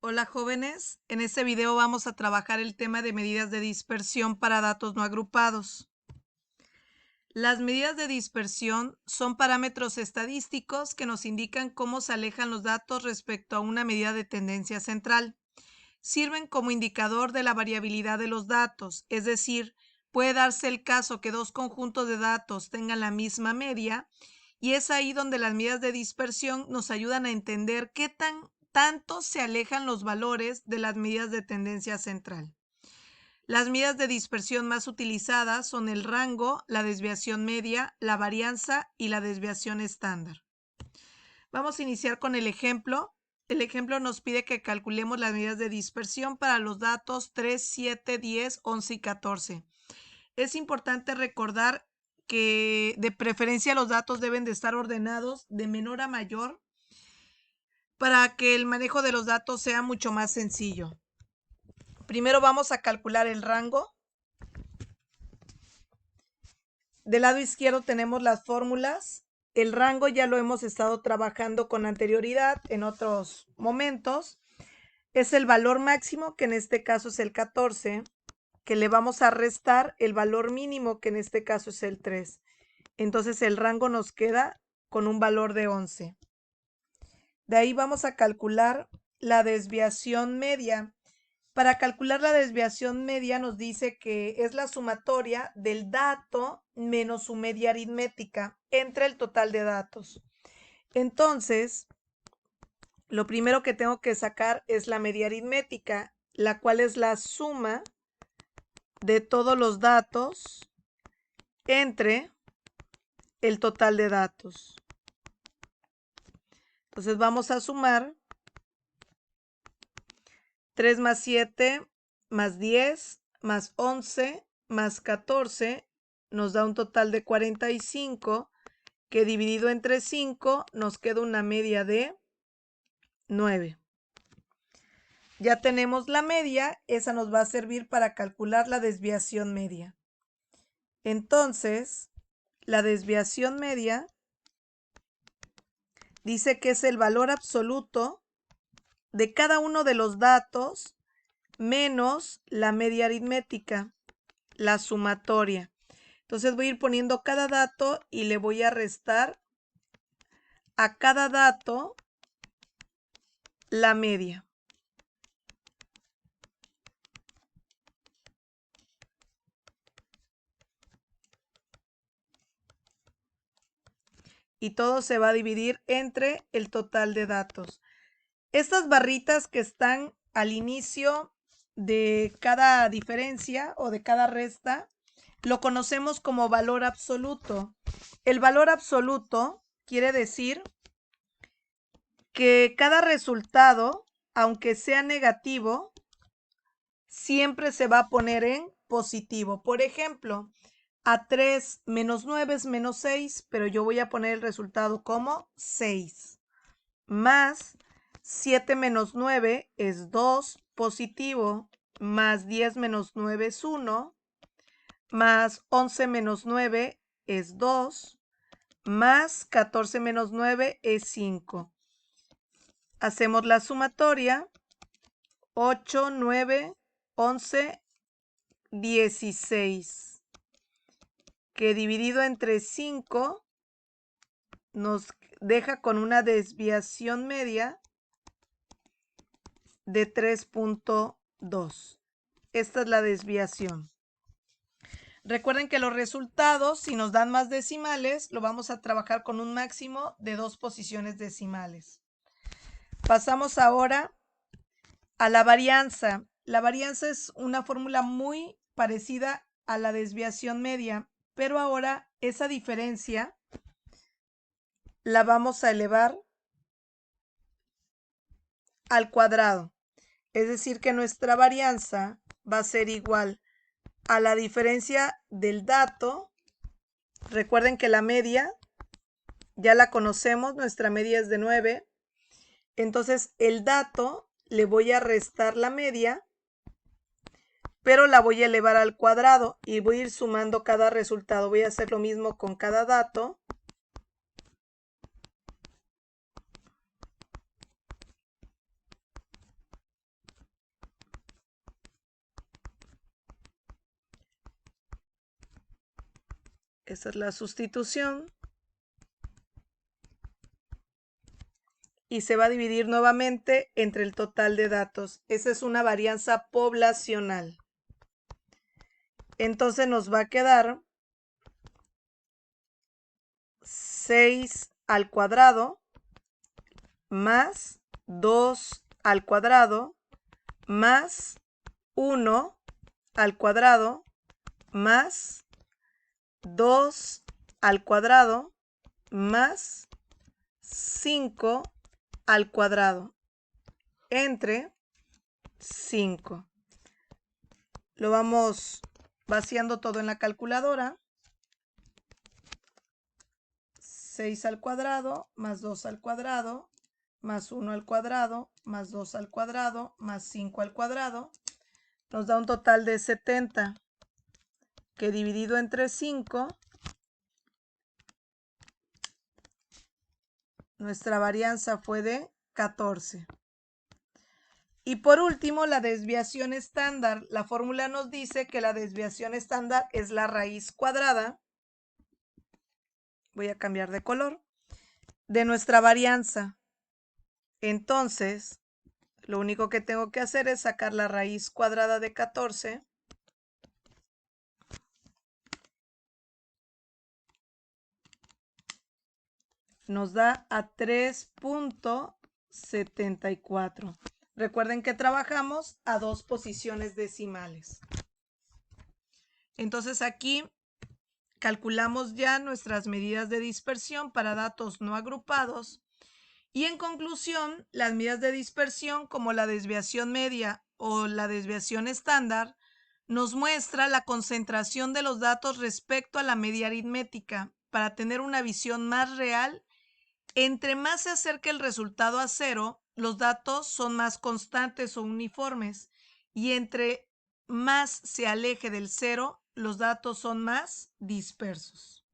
Hola jóvenes, en este video vamos a trabajar el tema de medidas de dispersión para datos no agrupados. Las medidas de dispersión son parámetros estadísticos que nos indican cómo se alejan los datos respecto a una medida de tendencia central. Sirven como indicador de la variabilidad de los datos, es decir, puede darse el caso que dos conjuntos de datos tengan la misma media, y es ahí donde las medidas de dispersión nos ayudan a entender qué tanto se alejan los valores de las medidas de tendencia central. Las medidas de dispersión más utilizadas son el rango, la desviación media, la varianza y la desviación estándar. Vamos a iniciar con el ejemplo. El ejemplo nos pide que calculemos las medidas de dispersión para los datos 3, 7, 10, 11 y 14. Es importante recordar que de preferencia los datos deben de estar ordenados de menor a mayor para que el manejo de los datos sea mucho más sencillo. Primero vamos a calcular el rango. Del lado izquierdo tenemos las fórmulas. El rango ya lo hemos estado trabajando con anterioridad en otros momentos. Es el valor máximo, que en este caso es el 14, que le vamos a restar el valor mínimo, que en este caso es el 3. Entonces el rango nos queda con un valor de 11. De ahí vamos a calcular la desviación media. Para calcular la desviación media nos dice que es la sumatoria del dato menos su media aritmética entre el total de datos. Entonces, lo primero que tengo que sacar es la media aritmética, la cual es la suma de todos los datos entre el total de datos. Entonces vamos a sumar 3 más 7 más 10 más 11 más 14 nos da un total de 45, que dividido entre 5 nos queda una media de 9. Ya tenemos la media, esa nos va a servir para calcular la desviación media. Entonces, la desviación media dice que es el valor absoluto de cada uno de los datos menos la media aritmética, la sumatoria. Entonces voy a ir poniendo cada dato y le voy a restar a cada dato la media. Y todo se va a dividir entre el total de datos. Estas barritas que están al inicio de cada diferencia o de cada resta lo conocemos como valor absoluto. El valor absoluto quiere decir que cada resultado, aunque sea negativo, siempre se va a poner en positivo. Por ejemplo, a 3 menos 9 es menos 6, pero yo voy a poner el resultado como 6. Más 7 menos 9 es 2, positivo. Más 10 menos 9 es 1. Más 11 menos 9 es 2. Más 14 menos 9 es 5. Hacemos la sumatoria. 8, 9, 11, 16. Que dividido entre 5 nos deja con una desviación media de 3.2. Esta es la desviación. Recuerden que los resultados, si nos dan más decimales, lo vamos a trabajar con un máximo de 2 posiciones decimales. Pasamos ahora a la varianza. La varianza es una fórmula muy parecida a la desviación media, pero ahora esa diferencia la vamos a elevar al cuadrado. Es decir, que nuestra varianza va a ser igual a la diferencia del dato. Recuerden que la media ya la conocemos, nuestra media es de 9. Entonces el dato le voy a restar la media, pero la voy a elevar al cuadrado y voy a ir sumando cada resultado. Voy a hacer lo mismo con cada dato. Esa es la sustitución. Y se va a dividir nuevamente entre el total de datos. Esa es una varianza poblacional. Entonces nos va a quedar 6 al cuadrado más 2 al cuadrado más 1 al cuadrado más 2 al cuadrado más 5 al cuadrado entre 5. Lo vamos vaciando todo en la calculadora. 6 al cuadrado más 2 al cuadrado más 1 al cuadrado más 2 al cuadrado más 5 al cuadrado nos da un total de 70, que dividido entre 5, nuestra varianza fue de 14. Y por último, la desviación estándar. La fórmula nos dice que la desviación estándar es la raíz cuadrada. Voy a cambiar de color. De nuestra varianza. Entonces, lo único que tengo que hacer es sacar la raíz cuadrada de 14. Nos da a 3.74. Recuerden que trabajamos a 2 posiciones decimales. Entonces aquí calculamos ya nuestras medidas de dispersión para datos no agrupados. Y en conclusión, las medidas de dispersión como la desviación media o la desviación estándar nos muestra la concentración de los datos respecto a la media aritmética para tener una visión más real. Entre más se acerque el resultado a cero, los datos son más constantes o uniformes, y entre más se aleje del cero, los datos son más dispersos.